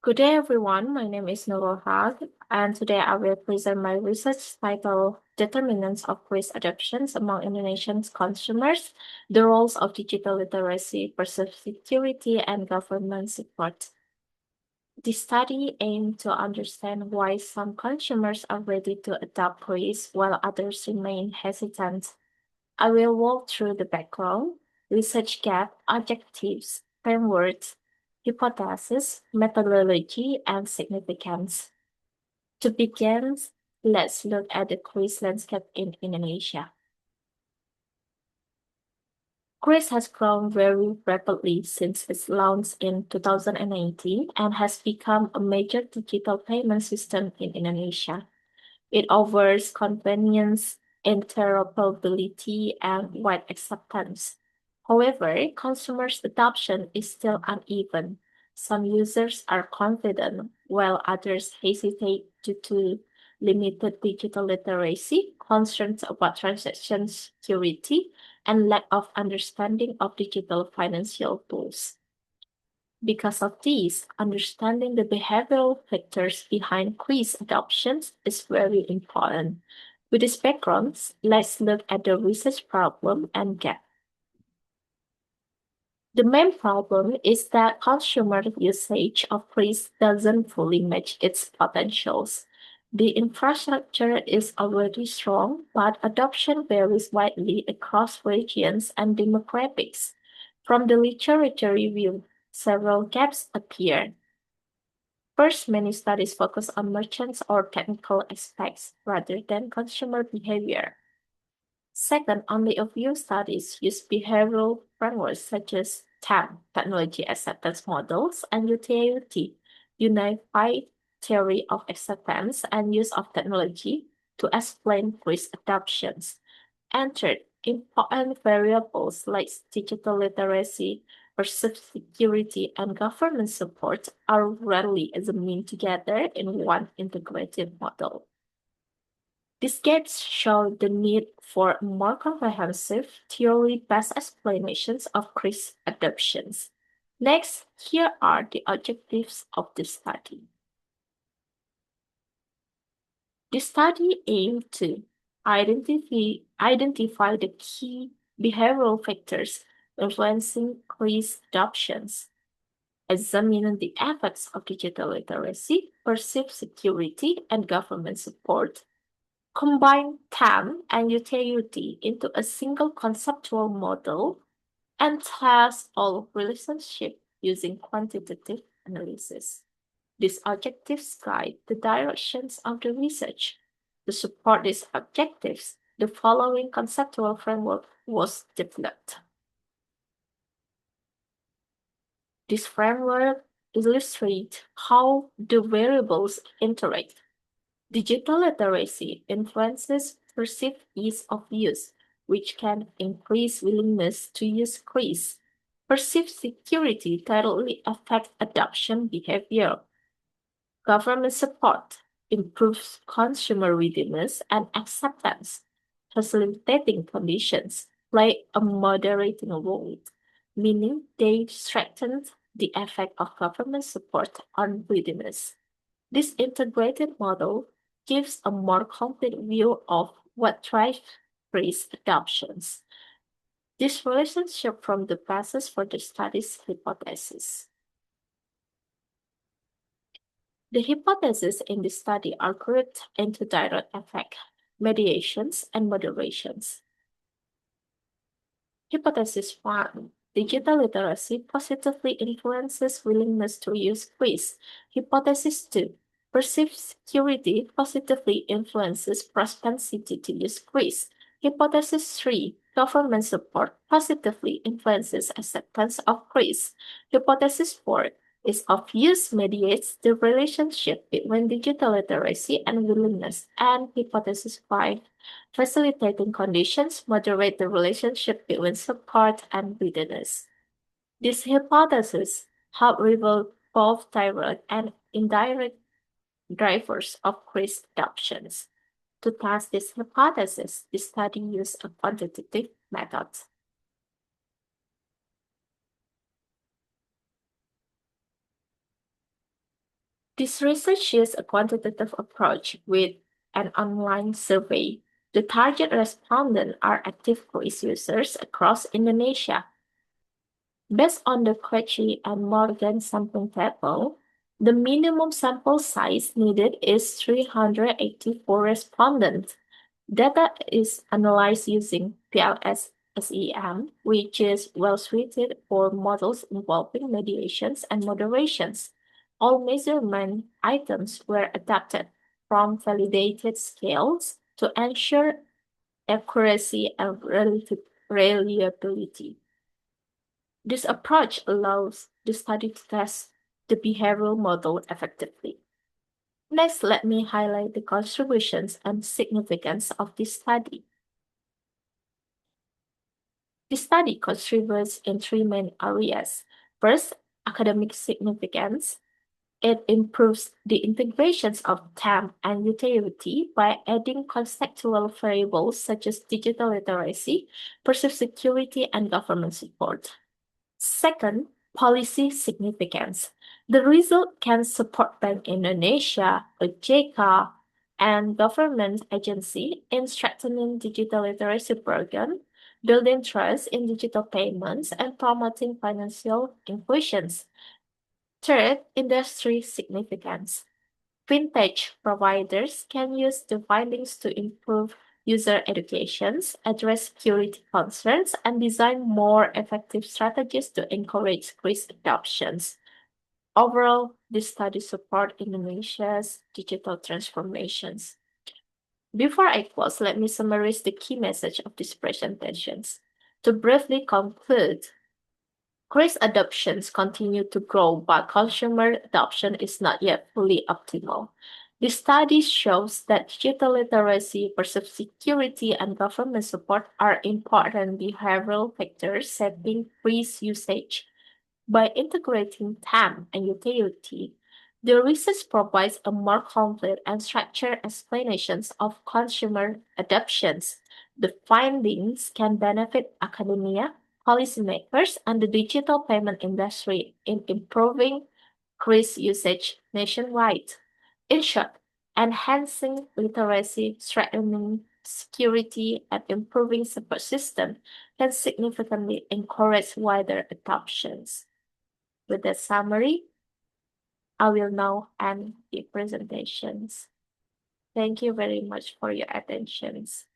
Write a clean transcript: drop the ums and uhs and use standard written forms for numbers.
Good day, everyone. My name is Nurul Haq, and today I will present my research titled Determinants of QRIS Adoptions Among Indonesian Consumers, the Roles of Digital Literacy, Perceived Security, and Government Support. The study aimed to understand why some consumers are ready to adopt QRIS while others remain hesitant. I will walk through the background, research gap, objectives, frameworks, hypotheses, methodology, and significance. To begin, let's look at the QRIS landscape in Indonesia. QRIS has grown very rapidly since its launch in 2018 and has become a major digital payment system in Indonesia. It offers convenience, interoperability, and wide acceptance. However, consumers' adoption is still uneven. Some users are confident, while others hesitate due to limited digital literacy, concerns about transaction security, and lack of understanding of digital financial tools. Because of this, understanding the behavioral factors behind quiz adoptions is very important. With this background, let's look at the research problem and gap. The main problem is that consumer usage of quiz doesn't fully match its potentials. The infrastructure is already strong, but adoption varies widely across regions and demographics. From the literature review, several gaps appear. First, many studies focus on merchants or technical aspects rather than consumer behavior. Second, only a few studies use behavioral frameworks such as TAM, Technology Acceptance Models, and UTAUT, Unified Theory of Acceptance and Use of Technology, to explain quiz adoptions. And third, important variables like digital literacy, perceived security, and government support are rarely examined together in one integrated model. These gaps show the need for more comprehensive, theory-based explanations of quiz adoptions. Next, here are the objectives of the study. The study aimed to identify the key behavioral factors influencing quiz adoptions, examine the effects of digital literacy, perceived security, and government support, combine TAM and UTAUT into a single conceptual model, and test all relationships using quantitative analysis. These objectives guide the directions of the research. To support these objectives, the following conceptual framework was developed. This framework illustrates how the variables interact. Digital literacy influences perceived ease of use, which can increase willingness to use QRIS. Perceived security directly affects adoption behavior. Government support improves consumer readiness and acceptance. Facilitating conditions play a moderating role, meaning they strengthen the effect of government support on readiness. This integrated model gives a more complete view of what drives QRIS adoptions. This relationship forms the basis for the study's hypothesis. The hypotheses in this study are grouped into direct effect, mediations, and moderations. Hypothesis 1. Digital literacy positively influences willingness to use quiz. Hypothesis 2. Perceived security positively influences propensity to use quiz. Hypothesis 3. Government support positively influences acceptance of quiz. Hypothesis 4. Ease of use mediates the relationship between digital literacy and willingness. And hypothesis 5. Facilitating conditions moderate the relationship between support and readiness. These hypotheses help reveal both direct and indirect drivers of QRIS adoptions. To test this hypothesis, the study used a quantitative method. This research uses a quantitative approach with an online survey. The target respondents are active QRIS users across Indonesia. Based on the Crutchy and Morgan sampling table, the minimum sample size needed is 384 respondents. Data is analyzed using PLS-SEM, which is well suited for models involving mediations and moderations. All measurement items were adapted from validated scales to ensure accuracy and reliability. This approach allows the study to test the behavioral model effectively. Next, let me highlight the contributions and significance of this study. The study contributes in three main areas. First, academic significance. It improves the integrations of TAM and utility by adding conceptual variables such as digital literacy, perceived security, and government support. Second, policy significance. The result can support Bank Indonesia, OJK, and government agency in strengthening digital literacy program, building trust in digital payments, and promoting financial inclusion. Third, industry significance. Fintech providers can use the findings to improve user educations, address security concerns, and design more effective strategies to encourage QRIS adoptions. Overall, this study supports Indonesia's digital transformations. Before I close, let me summarize the key message of these presentations. To briefly conclude, QRIS adoptions continue to grow, but consumer adoption is not yet fully optimal. The study shows that digital literacy, perceived security, and government support are important behavioral factors shaping QRIS usage. By integrating TAM and utility, the research provides a more complete and structured explanations of consumer adoptions. The findings can benefit academia, policymakers, and the digital payment industry in improving QRIS usage nationwide. In short, enhancing literacy, strengthening security, and improving support system can significantly encourage wider adoptions. With that summary, I will now end the presentations. Thank you very much for your attentions.